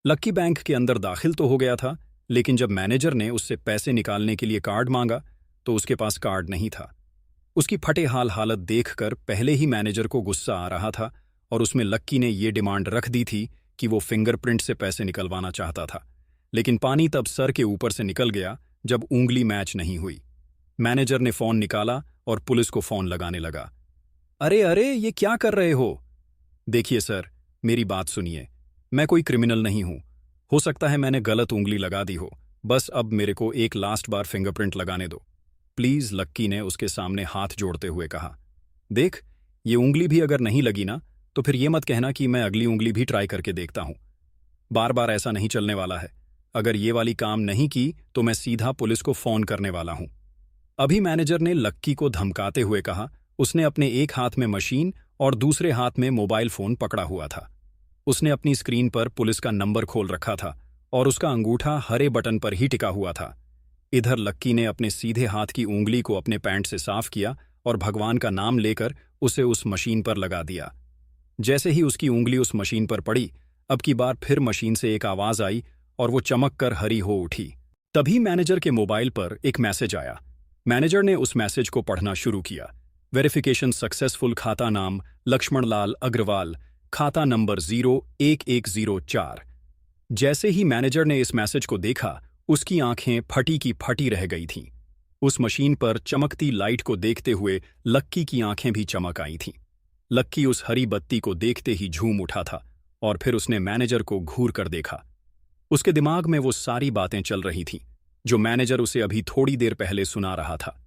लक्की bank के अंदर दाखिल तो हो गया था, लेकिन जब मैनेजर ने उससे पैसे निकालने के लिए कार्ड मांगा तो उसके पास कार्ड नहीं था। उसकी फटे हाल हालत देखकर पहले ही मैनेजर को गुस्सा आ रहा था और उसमें लक्की ने ये डिमांड रख दी थी कि वो फिंगरप्रिंट से पैसे निकलवाना चाहता था। लेकिन पानी तब सर के ऊपर से निकल गया जब ऊंगली मैच नहीं हुई। मैनेजर ने फोन निकाला और पुलिस को फोन लगाने लगा। अरे अरे, ये क्या कर रहे हो? देखिए सर, मेरी बात सुनिए। मैं कोई क्रिमिनल नहीं हूं। हो सकता है मैंने गलत उंगली लगा दी हो। बस अब मेरे को एक लास्ट बार फिंगरप्रिंट लगाने दो प्लीज, लक्की ने उसके सामने हाथ जोड़ते हुए कहा। देख, ये उंगली भी अगर नहीं लगी ना तो फिर ये मत कहना कि मैं अगली उंगली भी ट्राई करके देखता हूं। बार बार ऐसा नहीं चलने वाला है। अगर ये वाली काम नहीं की तो मैं सीधा पुलिस को फोन करने वाला हूं। अभी मैनेजर ने लक्की को धमकाते हुए कहा। उसने अपने एक हाथ में मशीन और दूसरे हाथ में मोबाइल फोन पकड़ा हुआ था। उसने अपनी स्क्रीन पर पुलिस का नंबर खोल रखा था और उसका अंगूठा हरे बटन पर ही टिका हुआ था। इधर लक्की ने अपने सीधे हाथ की उंगली को अपने पैंट से साफ किया और भगवान का नाम लेकर उसे उस मशीन पर लगा दिया। जैसे ही उसकी उंगली उस मशीन पर पड़ी, अब की बार फिर मशीन से एक आवाज आई और वो चमक कर हरी हो उठी। तभी मैनेजर के मोबाइल पर एक मैसेज आया। मैनेजर ने उस मैसेज को पढ़ना शुरू किया। वेरिफिकेशन सक्सेसफुल, खाता नाम लक्ष्मण लाल अग्रवाल, खाता नंबर 01104। जैसे ही मैनेजर ने इस मैसेज को देखा, उसकी आंखें फटी की फटी रह गई थीं। उस मशीन पर चमकती लाइट को देखते हुए लक्की की आंखें भी चमक आई थीं। लक्की उस हरी बत्ती को देखते ही झूम उठा था और फिर उसने मैनेजर को घूर कर देखा। उसके दिमाग में वो सारी बातें चल रही थीं जो मैनेजर उसे अभी थोड़ी देर पहले सुना रहा था।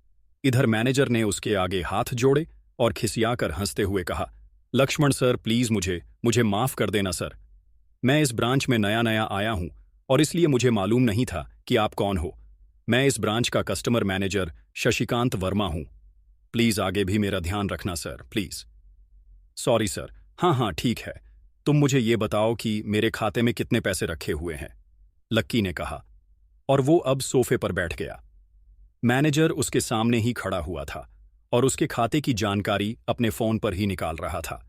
इधर मैनेजर ने उसके आगे हाथ जोड़े और खिसियाकर हंसते हुए कहा, लक्ष्मण सर, प्लीज मुझे माफ कर देना सर। मैं इस ब्रांच में नया नया आया हूं और इसलिए मुझे मालूम नहीं था कि आप कौन हो। मैं इस ब्रांच का कस्टमर मैनेजर शशिकांत वर्मा हूं। प्लीज आगे भी मेरा ध्यान रखना सर, प्लीज। Sorry sir. हाँ हाँ, ठीक है। तुम मुझे ये बताओ कि मेरे खाते में कितने पैसे रखे हुए हैं, लक्की ने कहा, और वो अब सोफे पर बैठ गया। मैनेजर उसके सामने ही खड़ा हुआ था और उसके खाते की जानकारी अपने फोन पर ही निकाल रहा था।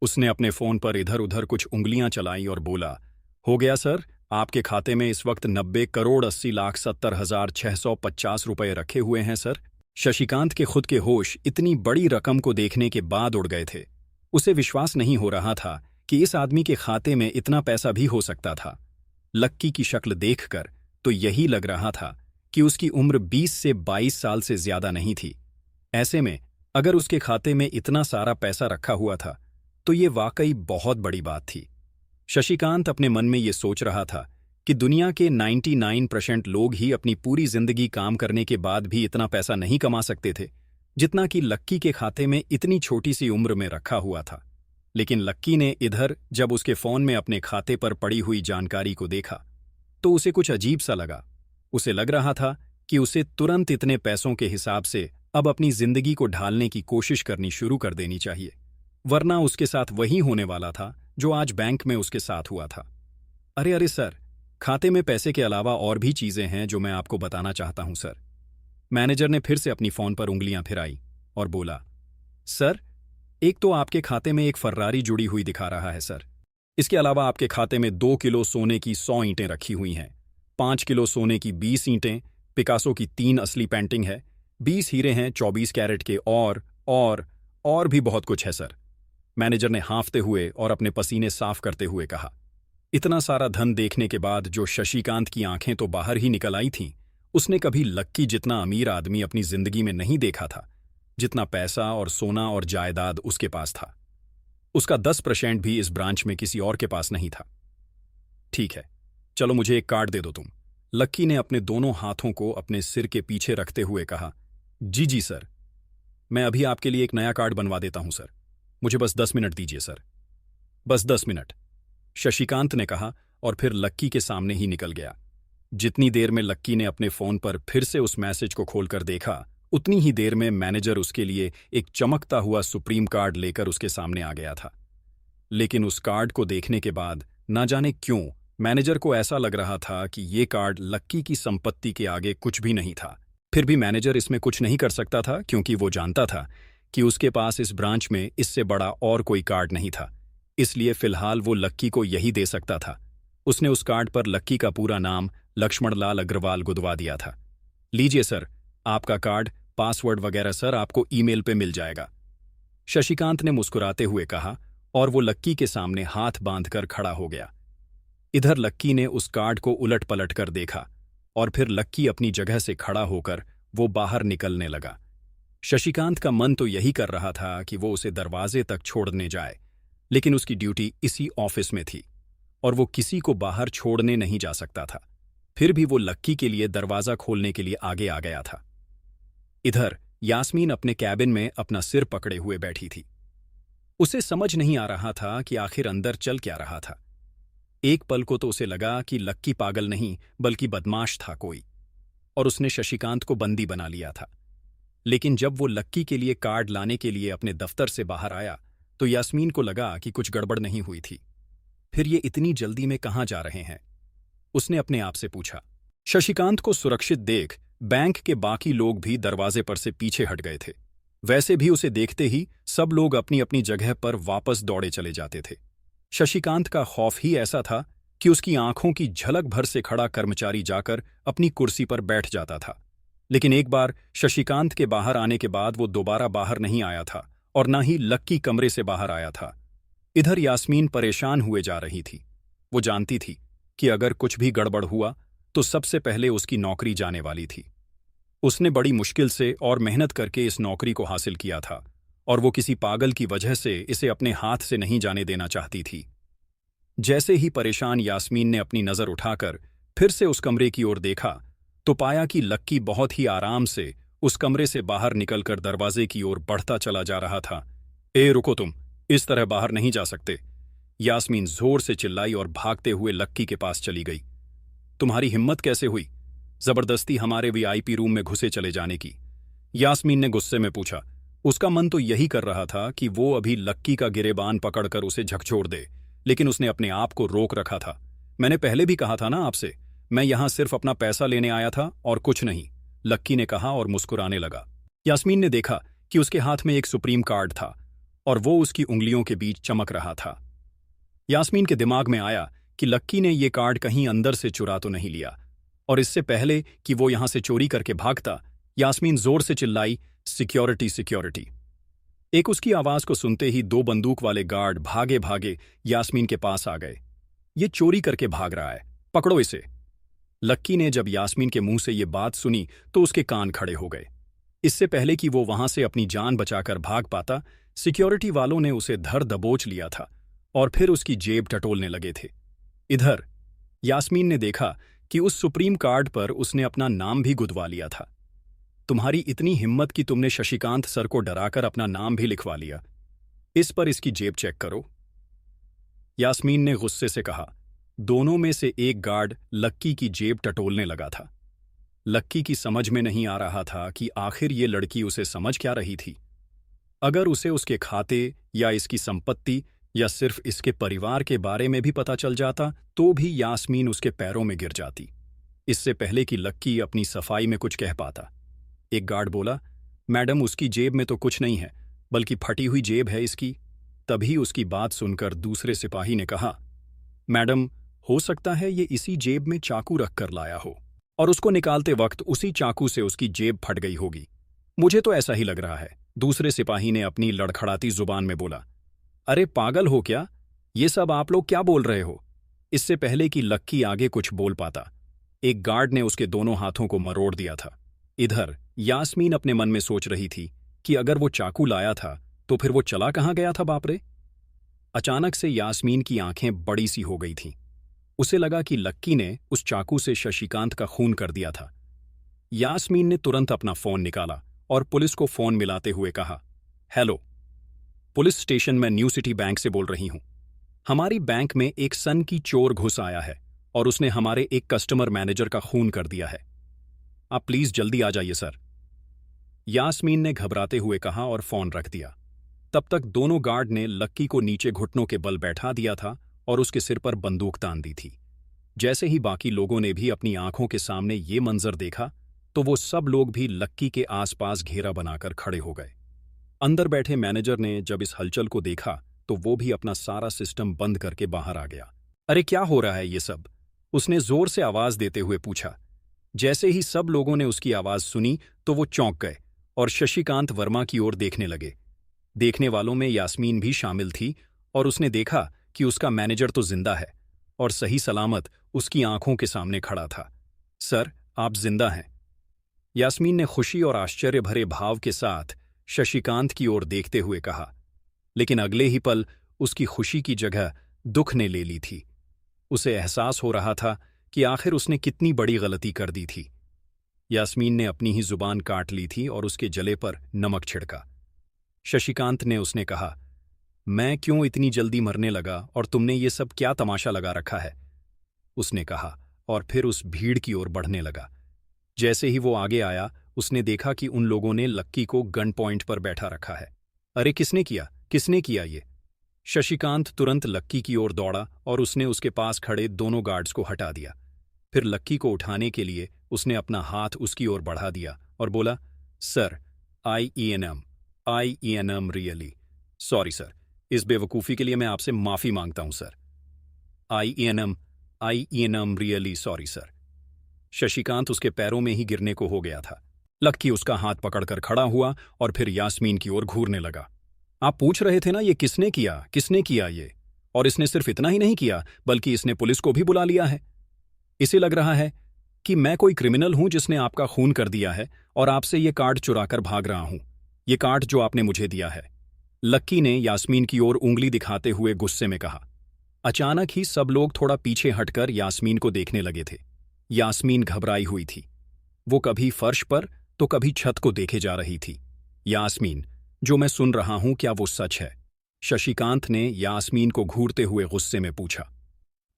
उसने अपने फोन पर इधर उधर कुछ उंगलियां चलाई और बोला, हो गया सर, आपके खाते में इस वक्त 90,80,70,650 रुपए रखे हुए हैं सर। शशिकांत के खुद के होश इतनी बड़ी रकम को देखने के बाद उड़ गए थे। उसे विश्वास नहीं हो रहा था कि इस आदमी के खाते में इतना पैसा भी हो सकता था। लक्की की शक्ल देखकर तो यही लग रहा था कि उसकी उम्र 20 से 22 साल से ज्यादा नहीं थी। ऐसे में अगर उसके खाते में इतना सारा पैसा रखा हुआ था तो ये वाकई बहुत बड़ी बात थी। शशिकांत अपने मन में ये सोच रहा था कि दुनिया के 99% लोग ही अपनी पूरी जिंदगी काम करने के बाद भी इतना पैसा नहीं कमा सकते थे जितना कि लक्की के खाते में इतनी छोटी सी उम्र में रखा हुआ था। लेकिन लक्की ने इधर जब उसके फोन में अपने खाते पर पड़ी हुई जानकारी को देखा तो उसे कुछ अजीब सा लगा। उसे लग रहा था कि उसे तुरंत इतने पैसों के हिसाब से अब अपनी जिंदगी को ढालने की कोशिश करनी शुरू कर देनी चाहिए, वरना उसके साथ वही होने वाला था जो आज बैंक में उसके साथ हुआ था। अरे अरे सर, खाते में पैसे के अलावा और भी चीजें हैं जो मैं आपको बताना चाहता हूं सर। मैनेजर ने फिर से अपनी फोन पर उंगलियां फिराई और बोला, सर, एक तो आपके खाते में एक फर्रारी जुड़ी हुई दिखा रहा है सर। इसके अलावा आपके खाते में 2 किलो सोने की 100 ईंटें रखी हुई हैं, 5 किलो सोने की 20 ईंटें, पिकासो की 3 असली पेंटिंग है, 20 हीरे हैं 24 कैरेट के, और भी बहुत कुछ है सर। मैनेजर ने हाँफते हुए और अपने पसीने साफ करते हुए कहा। इतना सारा धन देखने के बाद जो शशिकांत की आंखें तो बाहर ही निकल आई थीं, उसने कभी लक्की जितना अमीर आदमी अपनी जिंदगी में नहीं देखा था, जितना पैसा और सोना और जायदाद उसके पास था। उसका 10% भी इस ब्रांच में किसी और के पास नहीं था। ठीक है, चलो मुझे एक कार्ड दे दो तुम, लक्की ने अपने दोनों हाथों को अपने सिर के पीछे रखते हुए कहा। जी जी सर, मैं अभी आपके लिए एक नया कार्ड बनवा देता हूं सर, मुझे बस 10 मिनट दीजिए सर। बस 10 मिनट, शशिकांत ने कहा और फिर लक्की के सामने ही निकल गया। जितनी देर में लक्की ने अपने फोन पर फिर से उस मैसेज को खोलकर देखा, उतनी ही देर में मैनेजर उसके लिए एक चमकता हुआ सुप्रीम कार्ड लेकर उसके सामने आ गया था। लेकिन उस कार्ड को देखने के बाद ना जाने क्यों मैनेजर को ऐसा लग रहा था कि ये कार्ड लक्की की संपत्ति के आगे कुछ भी नहीं था। फिर भी मैनेजर इसमें कुछ नहीं कर सकता था क्योंकि वो जानता था कि उसके पास इस ब्रांच में इससे बड़ा और कोई कार्ड नहीं था। इसलिए फिलहाल वो लक्की को यही दे सकता था। उसने उस कार्ड पर लक्की का पूरा नाम लक्ष्मणलाल अग्रवाल गुदवा दिया था। लीजिए सर, आपका कार्ड, पासवर्ड वगैरह सर आपको ईमेल पे मिल जाएगा, शशिकांत ने मुस्कुराते हुए कहा, और वो लक्की के सामने हाथ बांधकर खड़ा हो गया। इधर लक्की ने उस कार्ड को उलट पलट कर देखा और फिर लक्की अपनी जगह से खड़ा होकर वो बाहर निकलने लगा। शशिकांत का मन तो यही कर रहा था कि वो उसे दरवाजे तक छोड़ने जाए, लेकिन उसकी ड्यूटी इसी ऑफिस में थी और वो किसी को बाहर छोड़ने नहीं जा सकता था। फिर भी वो लक्की के लिए दरवाजा खोलने के लिए आगे आ गया था। इधर यास्मीन अपने कैबिन में अपना सिर पकड़े हुए बैठी थी। उसे समझ नहीं आ रहा था कि आखिर अंदर चल क्या रहा था। एक पल को तो उसे लगा कि लक्की पागल नहीं बल्कि बदमाश था कोई, और उसने शशिकांत को बंदी बना लिया था। लेकिन जब वो लक्की के लिए कार्ड लाने के लिए अपने दफ्तर से बाहर आया तो यास्मीन को लगा कि कुछ गड़बड़ नहीं हुई थी। फिर ये इतनी जल्दी में कहाँ जा रहे हैं, उसने अपने आप से पूछा। शशिकांत को सुरक्षित देख बैंक के बाकी लोग भी दरवाजे पर से पीछे हट गए थे। वैसे भी उसे देखते ही सब लोग अपनी अपनी जगह पर वापस दौड़े चले जाते थे। शशिकांत का खौफ ही ऐसा था कि उसकी आंखों की झलक भर से खड़ा कर्मचारी जाकर अपनी कुर्सी पर बैठ जाता था। लेकिन एक बार शशिकांत के बाहर आने के बाद वो दोबारा बाहर नहीं आया था और न ही लक्की कमरे से बाहर आया था। इधर यास्मीन परेशान हुए जा रही थी। वो जानती थी कि अगर कुछ भी गड़बड़ हुआ तो सबसे पहले उसकी नौकरी जाने वाली थी। उसने बड़ी मुश्किल से और मेहनत करके इस नौकरी को हासिल किया था और वो किसी पागल की वजह से इसे अपने हाथ से नहीं जाने देना चाहती थी। जैसे ही परेशान यास्मीन ने अपनी नज़र उठाकर फिर से उस कमरे की ओर देखा तो पाया कि लक्की बहुत ही आराम से उस कमरे से बाहर निकलकर दरवाजे की ओर बढ़ता चला जा रहा था। ए रुको, तुम इस तरह बाहर नहीं जा सकते, यास्मीन जोर से चिल्लाई और भागते हुए लक्की के पास चली गई। तुम्हारी हिम्मत कैसे हुई जबरदस्ती हमारे वीआईपी रूम में घुसे चले जाने की, यास्मीन ने गुस्से में पूछा। उसका मन तो यही कर रहा था कि वो अभी लक्की का गिरेबान पकड़कर उसे झकझोर दे, लेकिन उसने अपने आप को रोक रखा था। मैंने पहले भी कहा था ना आपसे, मैं यहां सिर्फ अपना पैसा लेने आया था और कुछ नहीं, लक्की ने कहा और मुस्कुराने लगा। यास्मीन ने देखा कि उसके हाथ में एक सुप्रीम कार्ड था और वो उसकी उंगलियों के बीच चमक रहा था। यास्मीन के दिमाग में आया कि लक्की ने ये कार्ड कहीं अंदर से चुरा तो नहीं लिया, और इससे पहले कि वो यहां से चोरी करके भागता, यास्मीन जोर से चिल्लाई, सिक्योरिटी सिक्योरिटी। एक उसकी आवाज को सुनते ही दो बंदूक वाले गार्ड भागे भागे यास्मीन के पास आ गए। ये चोरी करके भाग रहा है, पकड़ो इसे। लक्की ने जब यास्मीन के मुंह से ये बात सुनी तो उसके कान खड़े हो गए। इससे पहले कि वो वहां से अपनी जान बचाकर भाग पाता, सिक्योरिटी वालों ने उसे धर दबोच लिया था और फिर उसकी जेब टटोलने लगे थे। इधर यास्मीन ने देखा कि उस सुप्रीम कार्ड पर उसने अपना नाम भी गुदवा लिया था। तुम्हारी इतनी हिम्मत कि तुमने शशिकांत सर को डराकर अपना नाम भी लिखवा लिया। इस पर इसकी जेब चेक करो, यास्मीन ने गुस्से से कहा। दोनों में से एक गार्ड लक्की की जेब टटोलने लगा था। लक्की की समझ में नहीं आ रहा था कि आखिर ये लड़की उसे समझ क्या रही थी। अगर उसे उसके खाते या इसकी संपत्ति या सिर्फ इसके परिवार के बारे में भी पता चल जाता तो भी यास्मीन उसके पैरों में गिर जाती, इससे पहले कि लक्की अपनी सफाई में कुछ कह पाता। एक गार्ड बोला, मैडम उसकी जेब में तो कुछ नहीं है, बल्कि फटी हुई जेब है इसकी। तभी उसकी बात सुनकर दूसरे सिपाही ने कहा, मैडम हो सकता है ये इसी जेब में चाकू रख कर लाया हो और उसको निकालते वक्त उसी चाकू से उसकी जेब फट गई होगी। मुझे तो ऐसा ही लग रहा है, दूसरे सिपाही ने अपनी लड़खड़ाती जुबान में बोला। अरे पागल हो क्या, ये सब आप लोग क्या बोल रहे हो? इससे पहले कि लक्की आगे कुछ बोल पाता, एक गार्ड ने उसके दोनों हाथों को मरोड़ दिया था। इधर यास्मीन अपने मन में सोच रही थी कि अगर वो चाकू लाया था तो फिर वो चला कहाँ गया था बाप रे। अचानक से यास्मीन की आंखें बड़ी सी हो गई थीं। उसे लगा कि लक्की ने उस चाकू से शशिकांत का खून कर दिया था। यास्मीन ने तुरंत अपना फोन निकाला और पुलिस को फोन मिलाते हुए कहा, हेलो पुलिस स्टेशन, मैं न्यू सिटी बैंक से बोल रही हूं। हमारी बैंक में एक सन की चोर घुस आया है और उसने हमारे एक कस्टमर मैनेजर का खून कर दिया है। आप प्लीज जल्दी आ जाइए सर, यास्मीन ने घबराते हुए कहा और फोन रख दिया। तब तक दोनों गार्ड ने लक्की को नीचे घुटनों के बल बैठा दिया था और उसके सिर पर बंदूक तान दी थी। जैसे ही बाकी लोगों ने भी अपनी आंखों के सामने ये मंजर देखा तो वो सब लोग भी लक्की के आसपास घेरा बनाकर खड़े हो गए। अंदर बैठे मैनेजर ने जब इस हलचल को देखा तो वो भी अपना सारा सिस्टम बंद करके बाहर आ गया। अरे क्या हो रहा है ये सब? उसने जोर से आवाज देते हुए पूछा। जैसे ही सब लोगों ने उसकी आवाज सुनी तो वो चौंक गए और शशिकांत वर्मा की ओर देखने लगे। देखने वालों में यास्मीन भी शामिल थी और उसने देखा कि उसका मैनेजर तो जिंदा है और सही सलामत उसकी आंखों के सामने खड़ा था। सर, आप जिंदा हैं। यास्मीन ने खुशी और आश्चर्य भरे भाव के साथ शशिकांत की ओर देखते हुए कहा, लेकिन अगले ही पल उसकी खुशी की जगह दुख ने ले ली थी। उसे एहसास हो रहा था कि आखिर उसने कितनी बड़ी गलती कर दी थी। यास्मीन ने अपनी ही जुबान काट ली थी और उसके जले पर नमक छिड़का। शशिकांत ने उसने कहा, मैं क्यों इतनी जल्दी मरने लगा और तुमने ये सब क्या तमाशा लगा रखा है? उसने कहा और फिर उस भीड़ की ओर बढ़ने लगा। जैसे ही वो आगे आया उसने देखा कि उन लोगों ने लक्की को गन पॉइंट पर बैठा रखा है। अरे किसने किया ये? शशिकांत तुरंत लक्की की ओर दौड़ा और उसने उसके पास खड़े दोनों गार्ड्स को हटा दिया। फिर लक्की को उठाने के लिए उसने अपना हाथ उसकी ओर बढ़ा दिया और बोला, sir, I E N M really sorry sir, इस बेवकूफ़ी के लिए मैं आपसे माफ़ी मांगता हूं सर। I E N M really sorry sir. Shashikant उसके पैरों में ही गिरने को हो गया था। लक्की उसका हाथ पकड़कर खड़ा हुआ और फिर यास्मीन की ओर घूरने लगा। आप पूछ रहे थे ना ये किसने किया ये? और इसने सिर्फ इतना ही नहीं किया बल्कि इसने पुलिस को भी बुला लिया है। इसे लग रहा है कि मैं कोई क्रिमिनल हूं जिसने आपका खून कर दिया है और आपसे ये कार्ड चुराकर भाग रहा हूं। ये कार्ड जो आपने मुझे दिया है। लक्की ने यास्मीन की ओर उंगली दिखाते हुए गुस्से में कहा। अचानक ही सब लोग थोड़ा पीछे हटकर यास्मीन को देखने लगे थे। यास्मीन घबराई हुई थी। वो कभी फर्श पर तो कभी छत को देखे जा रही थी। यास्मीन, जो मैं सुन रहा हूं क्या वो सच है? शशिकांत ने यास्मीन को घूरते हुए गुस्से में पूछा।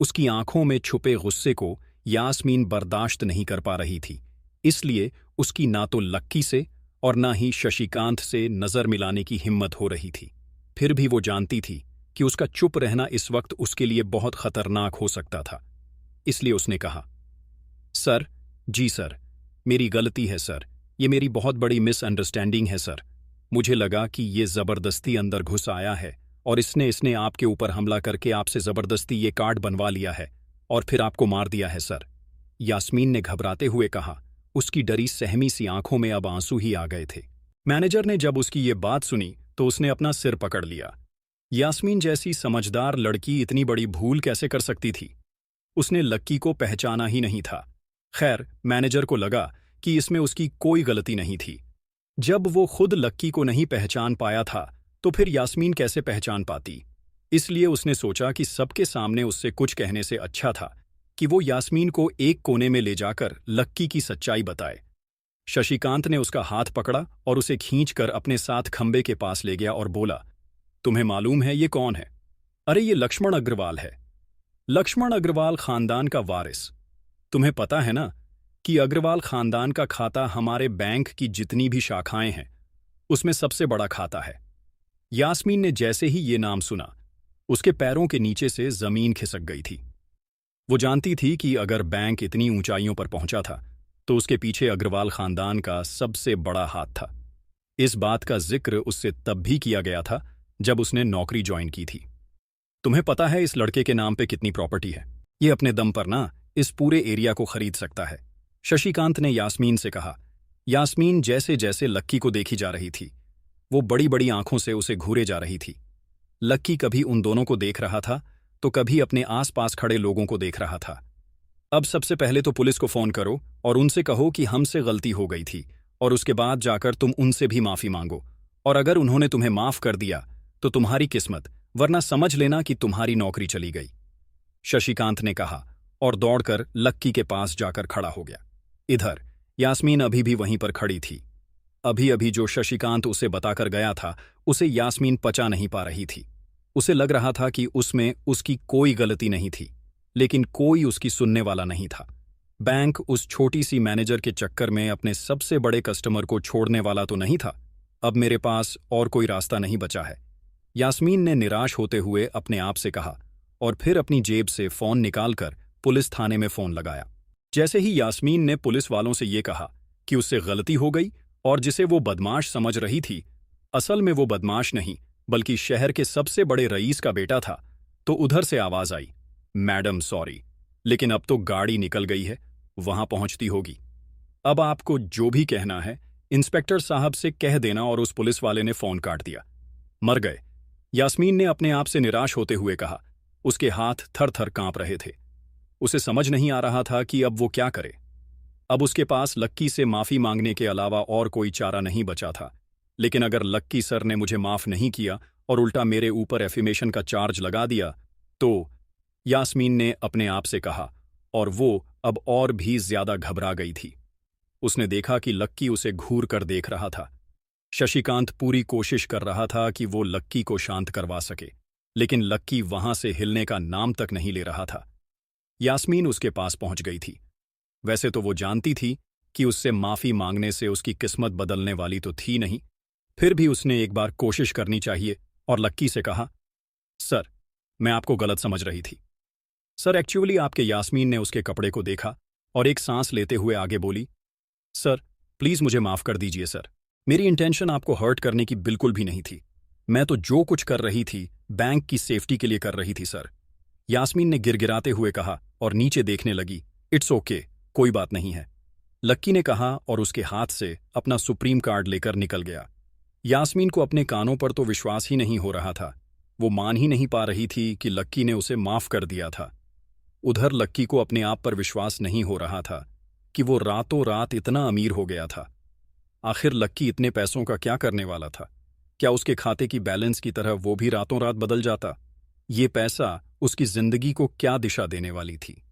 उसकी आंखों में छुपे गुस्से को यास्मीन बर्दाश्त नहीं कर पा रही थी, इसलिए उसकी ना तो लक्की से और ना ही शशिकांत से नजर मिलाने की हिम्मत हो रही थी। फिर भी वो जानती थी कि उसका चुप रहना इस वक्त उसके लिए बहुत खतरनाक हो सकता था। इसलिए उसने कहा, सर, जी सर, मेरी गलती है सर, ये मेरी बहुत बड़ी मिसअंडरस्टैंडिंग है सर। मुझे लगा कि ये जबरदस्ती अंदर घुस आया है और इसने आपके ऊपर हमला करके आपसे जबरदस्ती ये कार्ड बनवा लिया है और फिर आपको मार दिया है सर। यास्मीन ने घबराते हुए कहा। उसकी डरी सहमी सी आंखों में अब आंसू ही आ गए थे। मैनेजर ने जब उसकी ये बात सुनी तो उसने अपना सिर पकड़ लिया। यास्मीन जैसी समझदार लड़की इतनी बड़ी भूल कैसे कर सकती थी? उसने लक्की को पहचाना ही नहीं था। खैर, मैनेजर को लगा कि इसमें उसकी कोई गलती नहीं थी। जब वो खुद लक्की को नहीं पहचान पाया था तो फिर यास्मीन कैसे पहचान पाती? इसलिए उसने सोचा कि सबके सामने उससे कुछ कहने से अच्छा था कि वो यास्मीन को एक कोने में ले जाकर लक्की की सच्चाई बताए। शशिकांत ने उसका हाथ पकड़ा और उसे खींचकर अपने साथ खंबे के पास ले गया और बोला, तुम्हें मालूम है ये कौन है? अरे ये लक्ष्मण अग्रवाल है। लक्ष्मण अग्रवाल खानदान का वारिस। तुम्हें पता है ना कि अग्रवाल खानदान का खाता हमारे बैंक की जितनी भी शाखाएं हैं उसमें सबसे बड़ा खाता है। यास्मीन ने जैसे ही ये नाम सुना उसके पैरों के नीचे से जमीन खिसक गई थी। वो जानती थी कि अगर बैंक इतनी ऊंचाइयों पर पहुंचा था तो उसके पीछे अग्रवाल खानदान का सबसे बड़ा हाथ था। इस बात का जिक्र उससे तब भी किया गया था जब उसने नौकरी ज्वाइन की थी। तुम्हें पता है इस लड़के के नाम पे कितनी प्रॉपर्टी है? ये अपने दम पर ना इस पूरे एरिया को खरीद सकता है। शशिकांत ने यास्मीन से कहा। यास्मीन जैसे जैसे लक्की को देखी जा रही थी वो बड़ी बड़ी आंखों से उसे घूरे जा रही थी। लक्की कभी उन दोनों को देख रहा था तो कभी अपने आसपास खड़े लोगों को देख रहा था। अब सबसे पहले तो पुलिस को फोन करो और उनसे कहो कि हमसे गलती हो गई थी और उसके बाद जाकर तुम उनसे भी माफी मांगो और अगर उन्होंने तुम्हें माफ कर दिया तो तुम्हारी किस्मत, वरना समझ लेना कि तुम्हारी नौकरी चली गई। शशिकांत ने कहा और दौड़कर लक्की के पास जाकर खड़ा हो गया। इधर यास्मीन अभी भी वहीं पर खड़ी थी। अभी अभी जो शशिकांत उसे बताकर गया था उसे यास्मीन पचा नहीं पा रही थी। उसे लग रहा था कि उसमें उसकी कोई गलती नहीं थी, लेकिन कोई उसकी सुनने वाला नहीं था। बैंक उस छोटी सी मैनेजर के चक्कर में अपने सबसे बड़े कस्टमर को छोड़ने वाला तो नहीं था। अब मेरे पास और कोई रास्ता नहीं बचा है, यास्मीन ने निराश होते हुए अपने आप से कहा और फिर अपनी जेब से फोन निकालकर पुलिस थाने में फोन लगाया। जैसे ही यास्मीन ने पुलिस वालों से ये कहा कि उससे गलती हो गई और जिसे वो बदमाश समझ रही थी असल में वो बदमाश नहीं बल्कि शहर के सबसे बड़े रईस का बेटा था, तो उधर से आवाज आई, मैडम सॉरी, लेकिन अब तो गाड़ी निकल गई है, वहां पहुंचती होगी। अब आपको जो भी कहना है इंस्पेक्टर साहब से कह देना। और उस पुलिस वाले ने फोन काट दिया। मर गए, यास्मीन ने अपने आप से निराश होते हुए कहा। उसके हाथ थर थर कांप रहे थे। उसे समझ नहीं आ रहा था कि अब वो क्या करे। अब उसके पास लक्की से माफी मांगने के अलावा और कोई चारा नहीं बचा था। लेकिन अगर लक्की सर ने मुझे माफ नहीं किया और उल्टा मेरे ऊपर एफिमेशन का चार्ज लगा दिया तो, यास्मीन ने अपने आप से कहा। और वो अब और भी ज्यादा घबरा गई थी। उसने देखा कि लक्की उसे घूर कर देख रहा था। शशिकांत पूरी कोशिश कर रहा था कि वो लक्की को शांत करवा सके, लेकिन लक्की वहां से हिलने का नाम तक नहीं ले रहा था। यास्मीन उसके पास पहुंच गई थी। वैसे तो वो जानती थी कि उससे माफी मांगने से उसकी किस्मत बदलने वाली तो थी नहीं, फिर भी उसने एक बार कोशिश करनी चाहिए और लक्की से कहा, सर, मैं आपको गलत समझ रही थी। सर एक्चुअली आपके। यास्मीन ने उसके कपड़े को देखा और एक सांस लेते हुए आगे बोली, सर प्लीज मुझे माफ कर दीजिए सर। मेरी इंटेंशन आपको हर्ट करने की बिल्कुल भी नहीं थी। मैं तो जो कुछ कर रही थी बैंक की सेफ्टी के लिए कर रही थी सर। यास्मीन ने गिरगिराते हुए कहा और नीचे देखने लगी। इट्स ओके, कोई बात नहीं है, लक्की ने कहा और उसके हाथ से अपना सुप्रीम कार्ड लेकर निकल गया। यास्मीन को अपने कानों पर तो विश्वास ही नहीं हो रहा था। वो मान ही नहीं पा रही थी कि लक्की ने उसे माफ कर दिया था। उधर लक्की को अपने आप पर विश्वास नहीं हो रहा था कि वो रातों रात इतना अमीर हो गया था। आखिर लक्की इतने पैसों का क्या करने वाला था? क्या उसके खाते की बैलेंस की तरह वो भी रातों रात बदल जाता? ये पैसा उसकी जिंदगी को क्या दिशा देने वाली थी?